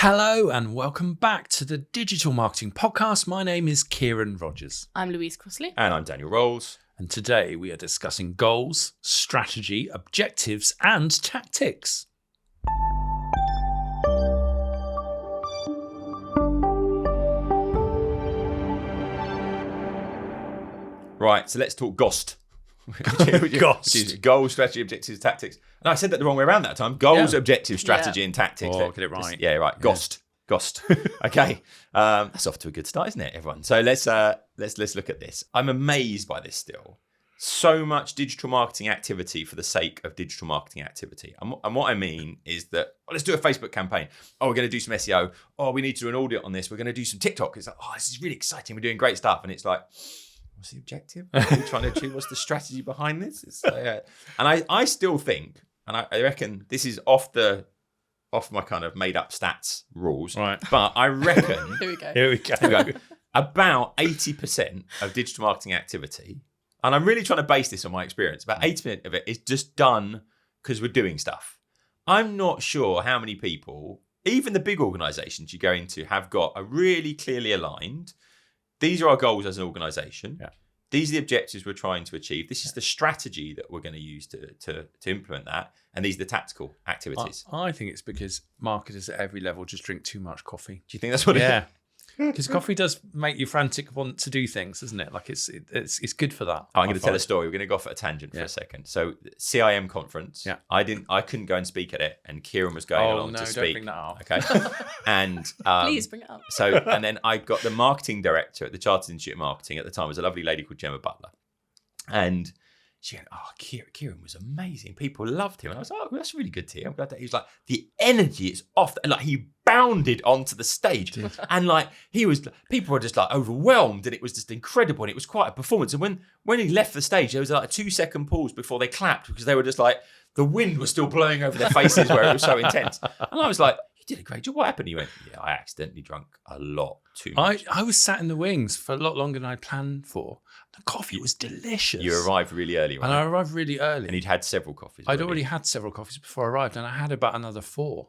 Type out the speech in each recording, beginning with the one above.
Hello and welcome back to the Digital Marketing Podcast. My name is Kieran Rogers. I'm Louise Crossley. And I'm Daniel Rolls. And today we are discussing goals, strategy, objectives, and tactics. Right, so let's talk GOST. GOST. Which is goals, strategy, objectives, tactics. And I said that the wrong way around that time. Goals, objectives, strategy, and tactics. Oh, get it right. Yeah, right. GOST. GOST. Okay. That's off to a good start, isn't it, everyone? So let's look at this. I'm amazed by this still. So much digital marketing activity for the sake of digital marketing activity. And what I mean is that, let's do a Facebook campaign. Oh, we're going to do some SEO. Oh, we need to do an audit on this. We're going to do some TikTok. It's like, oh, this is really exciting. We're doing great stuff. And it's like, what's the objective? What are we trying to achieve? What's the strategy behind this? And I still think, and I reckon this is off my kind of made up stats rules, right? But I reckon Here we go. About 80% of digital marketing activity, and I'm really trying to base this on my experience, about 80% of it is just done because we're doing stuff. I'm not sure how many people, even the big organizations you go into, have got a really clearly aligned, these are our goals as an organization. Yeah. These are the objectives we're trying to achieve. This is the strategy that we're going to use to implement that. And these are the tactical activities. I think it's because marketers at every level just drink too much coffee. Do you think that's what it is? Yeah. Because coffee does make you frantic, want to do things, doesn't it? Like it's good for that. I'm going to tell a story. We're going to go off at a tangent for a second. So CIM conference. Yeah. I couldn't go and speak at it, and Kieran was going along to speak. Don't bring that up. Okay. And Please bring it up. And then I got the marketing director at the Chartered Institute of Marketing at the time was a lovely lady called Gemma Butler, and she went, "Oh, Kieran was amazing. People loved him." And I was like, "Oh, that's really good to hear. I'm glad that." He was like, "The energy is off." Like he bounded onto the stage, and like people were just like overwhelmed, and it was just incredible, and it was quite a performance. And when he left the stage, there was like a 2-second pause before they clapped because they were just like the wind was still blowing over their faces where it was so intense. And I was like, "You did a great job. What happened?" He went, "Yeah, I accidentally drank a lot too much." I was sat in the wings for a lot longer than I planned for. The coffee was delicious. You arrived really early, right? And I arrived really early. And you'd had several coffees. I'd already had several coffees before I arrived, and I had about another 4.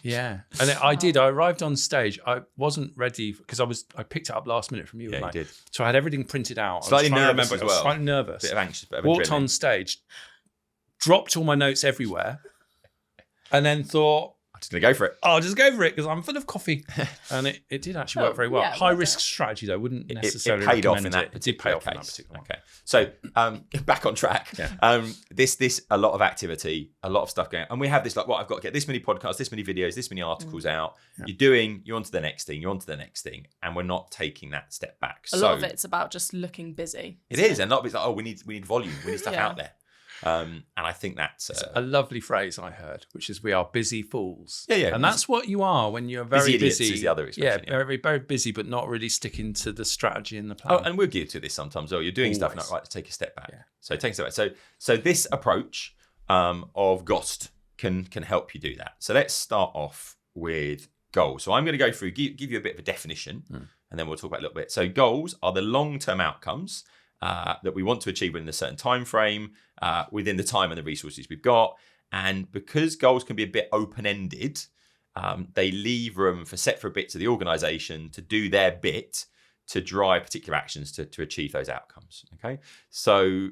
Yeah, and I arrived on stage. I wasn't ready because I picked it up last minute from you. Yeah, you did. So I had everything printed out. Slightly nervous as well. I was slightly nervous. Bit of anxious. Bit of Walked adrenaline. on stage, dropped all my notes everywhere, and then thought, I'm just going to go for it. I'll just go for it because I'm full of coffee. And it did actually work very well. Yeah, High risk strategy though, wouldn't necessarily it paid off in recommend that. It did pay off in that case. particular one. Okay, so back on track. Yeah. This a lot of activity, a lot of stuff going on. And we have this like, I've got to get this many podcasts, this many videos, this many articles out. Yeah. You're on to the next thing, and we're not taking that step back. A lot of it's about just looking busy. It is, and a lot of it's like, we need volume, we need stuff out there. And I think that's a lovely phrase I heard, which is "we are busy fools." Yeah. And that's what you are when you're very busy. Is the other expression. Yeah, very, very busy, but not really sticking to the strategy and the plan. Oh, and we're geared to this sometimes. You're doing stuff not right to take a step back. Yeah. So take a step back. So this approach of GOST can help you do that. So let's start off with goals. So I'm going to go through, give you a bit of a definition, and then we'll talk about it a little bit. So goals are the long-term outcomes that we want to achieve within a certain time frame, within the time and the resources we've got. And because goals can be a bit open-ended, they leave room for separate bits of the organization to do their bit to drive particular actions to achieve those outcomes. Okay, so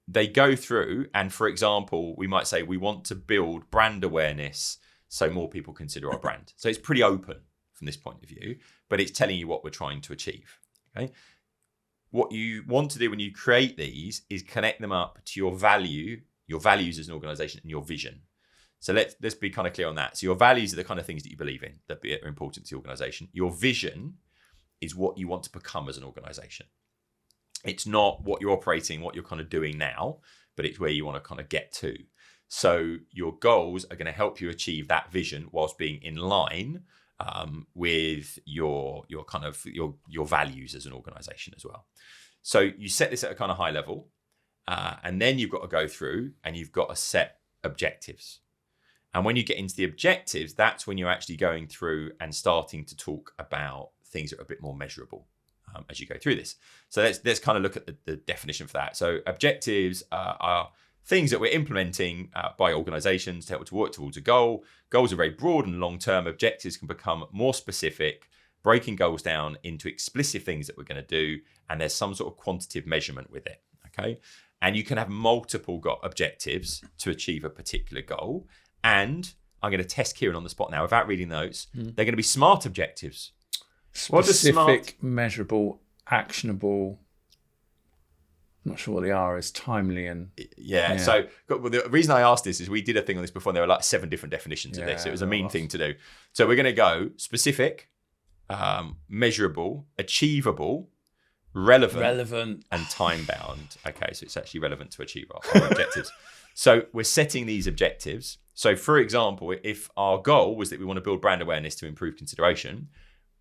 they go through, and for example, we might say we want to build brand awareness so more people consider our brand. So it's pretty open from this point of view, but it's telling you what we're trying to achieve. Okay. What you want to do when you create these is connect them up to your values as an organization, and your vision. So let's be kind of clear on that. So your values are the kind of things that you believe in that are important to the organization. Your vision is what you want to become as an organization. It's not what you're operating, what you're kind of doing now, but it's where you want to kind of get to. So your goals are going to help you achieve that vision whilst being in line with your values as an organization as well. So you set this at a kind of high level, and then you've got to go through and you've got to set objectives. And when you get into the objectives, that's when you're actually going through and starting to talk about things that are a bit more measurable as you go through this. So let's kind of look at the definition for that. So objectives are things that we're implementing by organizations to help to work towards a goal. Goals are very broad and long-term. Objectives can become more specific, breaking goals down into explicit things that we're going to do, and there's some sort of quantitative measurement with it, okay? And you can have multiple objectives to achieve a particular goal. And I'm going to test Kieran on the spot now without reading those. They're going to be SMART objectives. Specific, measurable, actionable. I'm not sure what the R is. Timely and So the reason I asked this is we did a thing on this before, and there were like 7 different definitions of this. It was a mean thing to do. So we're going to go specific, measurable, achievable, relevant, and time bound. Okay, so it's actually relevant to achieve our objectives. So we're setting these objectives. So for example, if our goal was that we want to build brand awareness to improve consideration,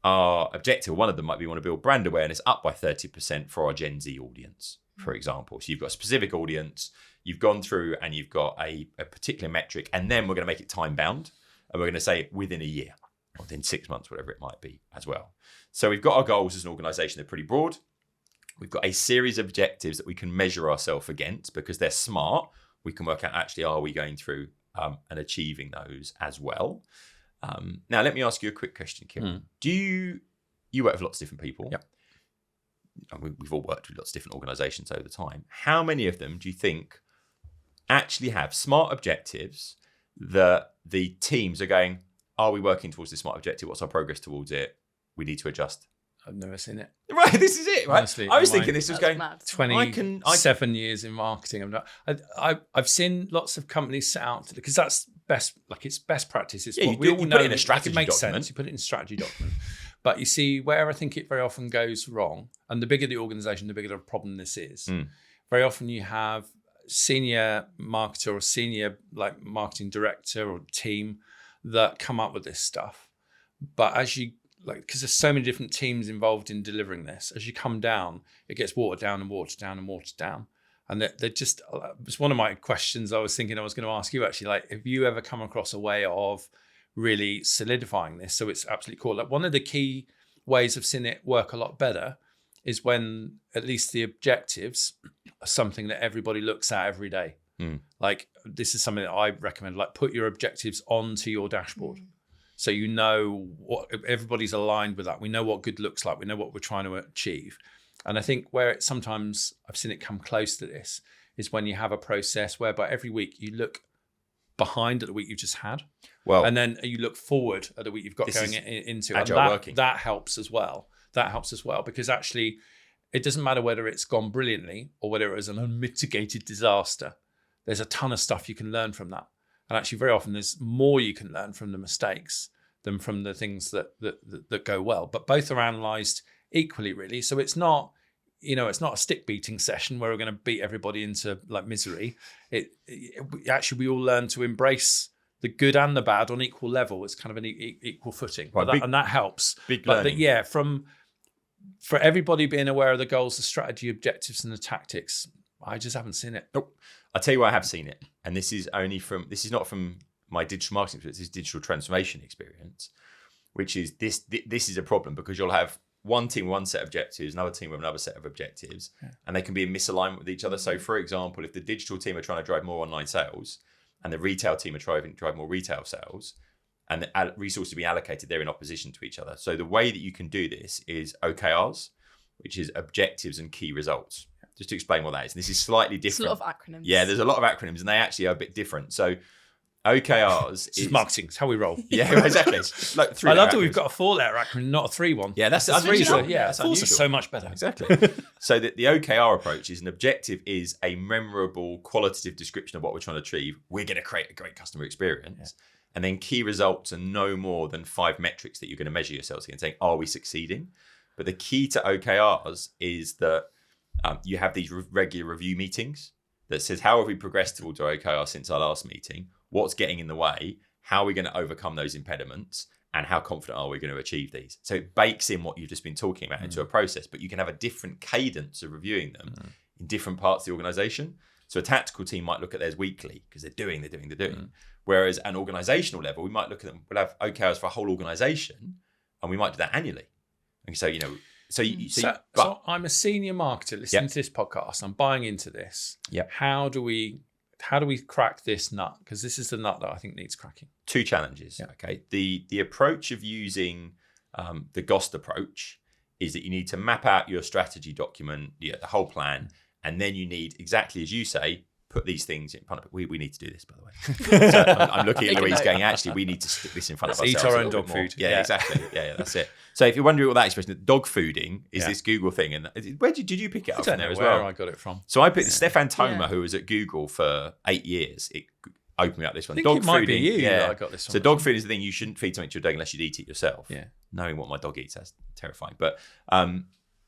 our objective, one of them might be we want to build brand awareness up by 30% for our Gen Z audience, for example. So you've got a specific audience, you've gone through and you've got a particular metric, and then we're going to make it time bound, and we're going to say within a year, or within 6 months, whatever it might be as well. So we've got our goals as an organization, they're pretty broad. We've got a series of objectives that we can measure ourselves against because they're SMART. We can work out actually, are we going through and achieving those as well? Now, let me ask you a quick question, Kieran. Do you work with lots of different people? Yep. And we've all worked with lots of different organizations over time. How many of them do you think actually have SMART objectives that the teams are going, are we working towards this SMART objective? What's our progress towards it? We need to adjust. I've never seen it. Right, this is it, right? Honestly, I was thinking this was That's going, mad. 27 years in marketing. I've seen lots of companies set out to, because that's best, like it's best practice. It's what we all know. Put it in a strategy it makes document. sense. You put it in a strategy document. But you see, where I think it very often goes wrong, and the bigger the organization, the bigger the problem this is. Very often you have senior marketer or senior like marketing director or team that come up with this stuff. But as you, like, because there's so many different teams involved in delivering this, as you come down, it gets watered down and watered down and watered down. And they're just, it's one of my questions I was thinking I was going to ask you actually, like, have you ever come across a way of really solidifying this so it's absolutely core? Like, one of the key ways of seeing it work a lot better is when at least the objectives are something that everybody looks at every day. Like, this is something that I recommend, like, put your objectives onto your dashboard. So you know what everybody's aligned with that. We know what good looks like. We know what we're trying to achieve. And I think where it sometimes I've seen it come close to this is when you have a process whereby every week you look behind at the week you've just had. Well, and then you look forward at the week you've got going into. Agile and working. That helps as well. That helps as well, because actually it doesn't matter whether it's gone brilliantly or whether it was an unmitigated disaster. There's a ton of stuff you can learn from that. And actually, very often, there's more you can learn from the mistakes than from the things that go well. But both are analysed equally, really. So it's not, it's not a stick beating session where we're going to beat everybody into like misery. Actually, we all learn to embrace the good and the bad on equal level. It's kind of an equal footing, right, and that helps. Big but learning. For everybody being aware of the goals, the strategy, objectives, and the tactics, I just haven't seen it. Nope. I'll tell you where I have seen it. And this is not from my digital marketing experience, this is digital transformation experience, which is this is a problem because you'll have one team with one set of objectives, another team with another set of objectives, and they can be in misalignment with each other. So for example, if the digital team are trying to drive more online sales and the retail team are trying to drive more retail sales, and the resources being allocated, they're in opposition to each other. So the way that you can do this is OKRs, which is objectives and key results. Just to explain what that is. And this is slightly different. It's a lot of acronyms. Yeah, there's a lot of acronyms and they actually are a bit different. So OKRs is marketing. It's how we roll. Yeah, exactly. Like I love that we've got a 4-letter acronym, not a 3-1. Yeah, that's unusual. Yeah, that's unusual. Are so much better. Exactly. So the OKR approach is an objective is a memorable qualitative description of what we're trying to achieve. We're going to create a great customer experience. Yeah. And then key results are no more than 5 metrics that you're going to measure yourselves against, saying, are we succeeding? But the key to OKRs is that you have these regular review meetings that says, how have we progressed towards our OKR since our last meeting? What's getting in the way? How are we going to overcome those impediments? And how confident are we going to achieve these? So it bakes in what you've just been talking about into a process, but you can have a different cadence of reviewing them in different parts of the organization. So a tactical team might look at theirs weekly because they're doing. Whereas at an organizational level, we might look at them, we'll have OKRs for a whole organization, and we might do that annually. And so, So I'm a senior marketer listening to this podcast. I'm buying into this. Yep. How do we how do we crack this nut? Because this is the nut that I think needs cracking. 2 challenges. Okay. The approach of using the GOST approach is that you need to map out your strategy document, the whole plan, and then you need, exactly as you say, put these things in front of it. We need to do this, by the way. So I'm looking at Louise going, actually, we need to stick this in front of ourselves. Eat our own dog food. Yeah, exactly. Yeah, that's it. So if you're wondering what that expression, dog fooding is this Google thing. And where did you pick it up I don't from there know as where well? I got it from. So I picked Stefan Thoma, who was at Google for 8 years. It opened me up this one. I think Dog it might fooding, be you that I got this from. So dog food is the thing you shouldn't feed something to your dog unless you'd eat it yourself. Yeah. Knowing what my dog eats, that's terrifying. But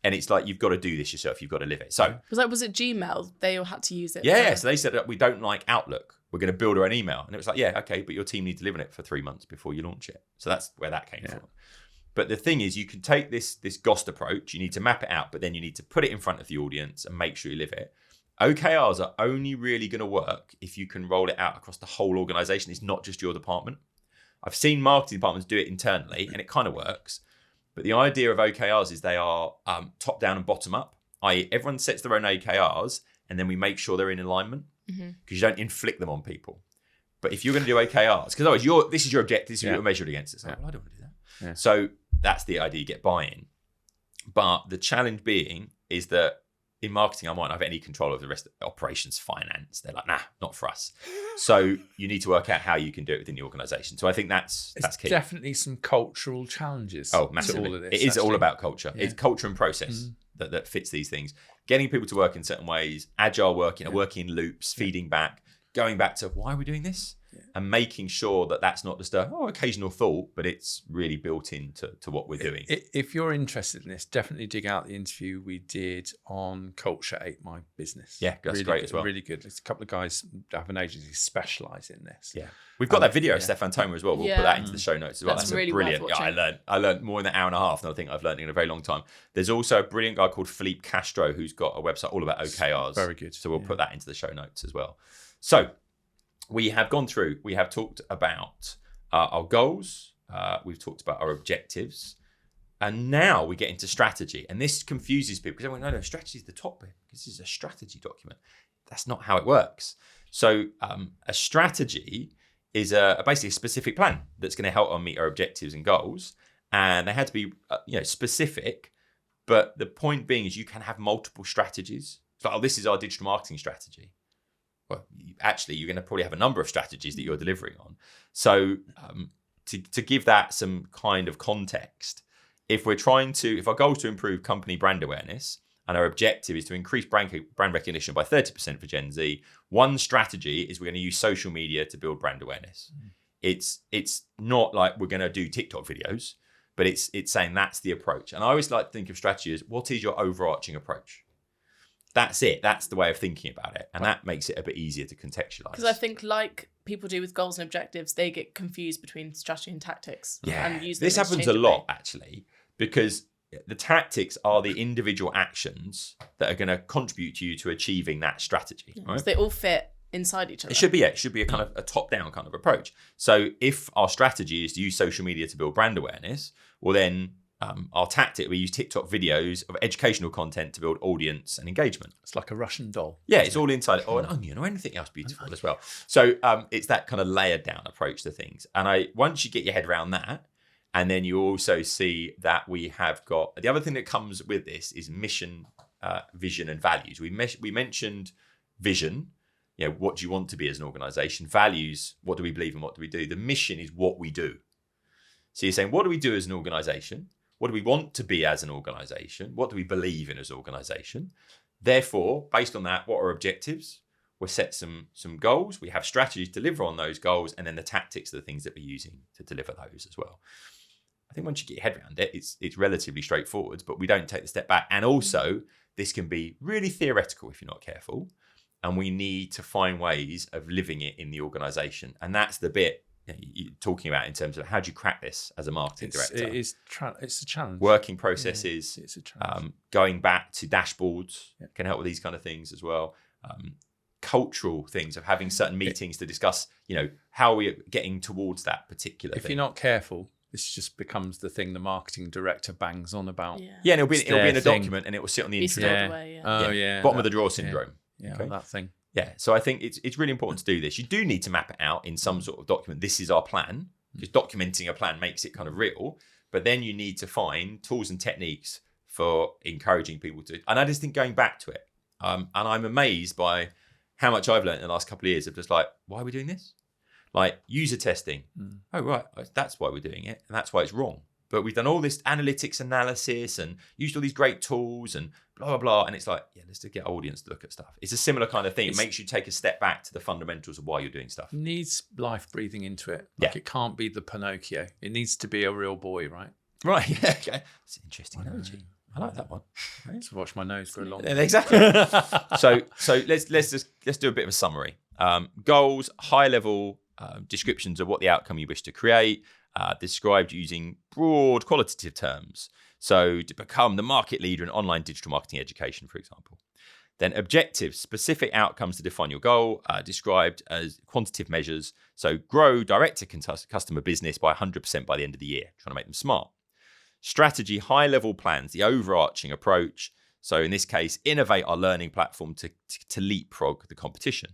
and it's like, you've got to do this yourself. You've got to live it. So was it Gmail? They all had to use it. yeah. So they said that we don't like Outlook. We're going to build our own email. And it was like, yeah, okay, but your team needs to live in it for 3 months before you launch it. So that's where that came from. But the thing is, you can take this GOST approach. You need to map it out, but then you need to put it in front of the audience and make sure you live it. OKRs are only really going to work if you can roll it out across the whole organization. It's not just your department. I've seen marketing departments do it internally, and it kind of works. But the idea of OKRs is they are top down and bottom up, i.e. everyone sets their own OKRs, and then we make sure they're in alignment, because you don't inflict them on people. But if you're going to do OKRs, because otherwise this is your objective, this is what you're measured against. It's like, well, I don't want to do that. Yeah. So that's the idea, you get buy-in. But the challenge being is that in marketing, I might not have any control over the rest of operations, finance. They're like, nah, not for us. So you need to work out how you can do it within the organization. So I think that's key. Definitely some cultural challenges. Oh, massively. To all of this, it is all about culture. Yeah. It's culture and process that fits these things. Getting people to work in certain ways, agile working, working in loops, feeding back, going back to why are we doing this? And making sure that that's not just occasional thought, but it's really built into what we're doing. If you're interested in this, definitely dig out the interview we did on Culture Ate My Business. Yeah, that's really great good, as well. Really good. There's a couple of guys that have an agency specialise in this. Yeah, we've got that video of Stefan Thoma as well. We'll put that into the show notes as well. That's really brilliant. worth watching. I learned more in an hour and a half than I think I've learned in a very long time. There's also a brilliant guy called Philippe Castro who's got a website all about OKRs. Very good. So we'll put that into the show notes as well. So we have gone through, we have talked about our goals, we've talked about our objectives, and now we get into strategy. And this confuses people because everyone, no, strategy is the top bit. This is a strategy document. That's not how it works. So a strategy is basically a specific plan that's going to help us meet our objectives and goals. And they had to be specific. But the point being is you can have multiple strategies. It's like, this is our digital marketing strategy. Well, actually, you're going to probably have a number of strategies that you're delivering on. So to give that some kind of context, if our goal is to improve company brand awareness and our objective is to increase brand recognition by 30% for Gen Z, one strategy is we're going to use social media to build brand awareness. It's not like we're going to do TikTok videos, but it's saying that's the approach. And I always like to think of strategy as, what is your overarching approach? That's it. That's the way of thinking about it. And that makes it a bit easier to contextualize. Because I think, like people do with goals and objectives, they get confused between strategy and tactics. Yeah, and use them this happens a interchangeably. lot, actually, because the tactics are the individual actions that are going to contribute to you to achieving that strategy. Yeah, right? so they all fit inside each other. It should be a kind of a top-down kind of approach. So if our strategy is to use social media to build brand awareness, well then our tactic, we use TikTok videos of educational content to build audience and engagement. It's like a Russian doll. Yeah, it's all inside, or an onion, or anything else beautiful as well. So it's that kind of layered down approach to things. And once you get your head around that, and then you also see that we have got, the other thing that comes with this is mission, vision, and values. We mentioned vision. What do you want to be as an organization? Values, what do we believe and what do we do? The mission is what we do. So you're saying, what do we do as an organization? What do we want to be as an organization? What do we believe in as an organization? Therefore, based on that, what are our objectives? We'll set some goals. We have strategies to deliver on those goals, and then the tactics are the things that we're using to deliver those as well. I think once you get your head around it, it's relatively straightforward, but we don't take the step back. And also, this can be really theoretical if you're not careful, and we need to find ways of living it in the organization. And that's the bit you're talking about in terms of how do you crack this as a marketing director? It's a challenge. Working processes, it's a challenge. Going back to dashboards can help with these kind of things as well. Cultural things of having certain meetings to discuss, how are we getting towards that particular thing. If you're not careful, this just becomes the thing the marketing director bangs on about. Yeah, and it'll be in a document and it will sit on the internet. Away, Oh, yeah. Bottom of the drawer syndrome. Yeah, Okay. that thing. Yeah, so I think it's really important to do this. You do need to map it out in some sort of document. This is our plan, because documenting a plan makes it kind of real. But then you need to find tools and techniques for encouraging people to. And I just think going back to it, and I'm amazed by how much I've learned in the last couple of years of just like, why are we doing this? Like user testing. Oh, right, that's why we're doing it, and that's why it's wrong. But we've done all this analytics analysis and used all these great tools and blah, blah, blah. And it's like, yeah, let's just get our audience to look at stuff. It's a similar kind of thing. It makes you take a step back to the fundamentals of why you're doing stuff. Needs life breathing into it. Like it can't be the Pinocchio. It needs to be a real boy, right? Right, yeah, okay. That's an interesting analogy. I like that one. Right? To watch my nose for a long time. Exactly. so let's do a bit of a summary. Goals, high level descriptions of what the outcome you wish to create, described using broad qualitative terms. So to become the market leader in online digital marketing education, for example. Then objectives, specific outcomes to define your goal, described as quantitative measures. So grow direct-to-customer business by 100% by the end of the year, trying to make them smart. Strategy, high-level plans, the overarching approach. So in this case, innovate our learning platform to leapfrog the competition.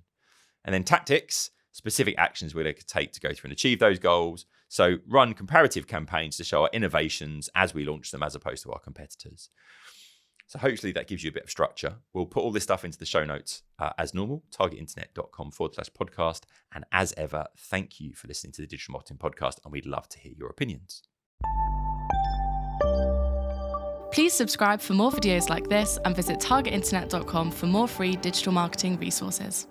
And then tactics, specific actions we're going to take to go through and achieve those goals. So run comparative campaigns to show our innovations as we launch them as opposed to our competitors. So hopefully that gives you a bit of structure. We'll put all this stuff into the show notes as normal, targetinternet.com/podcast. And as ever, thank you for listening to the Digital Marketing Podcast, and we'd love to hear your opinions. Please subscribe for more videos like this and visit targetinternet.com for more free digital marketing resources.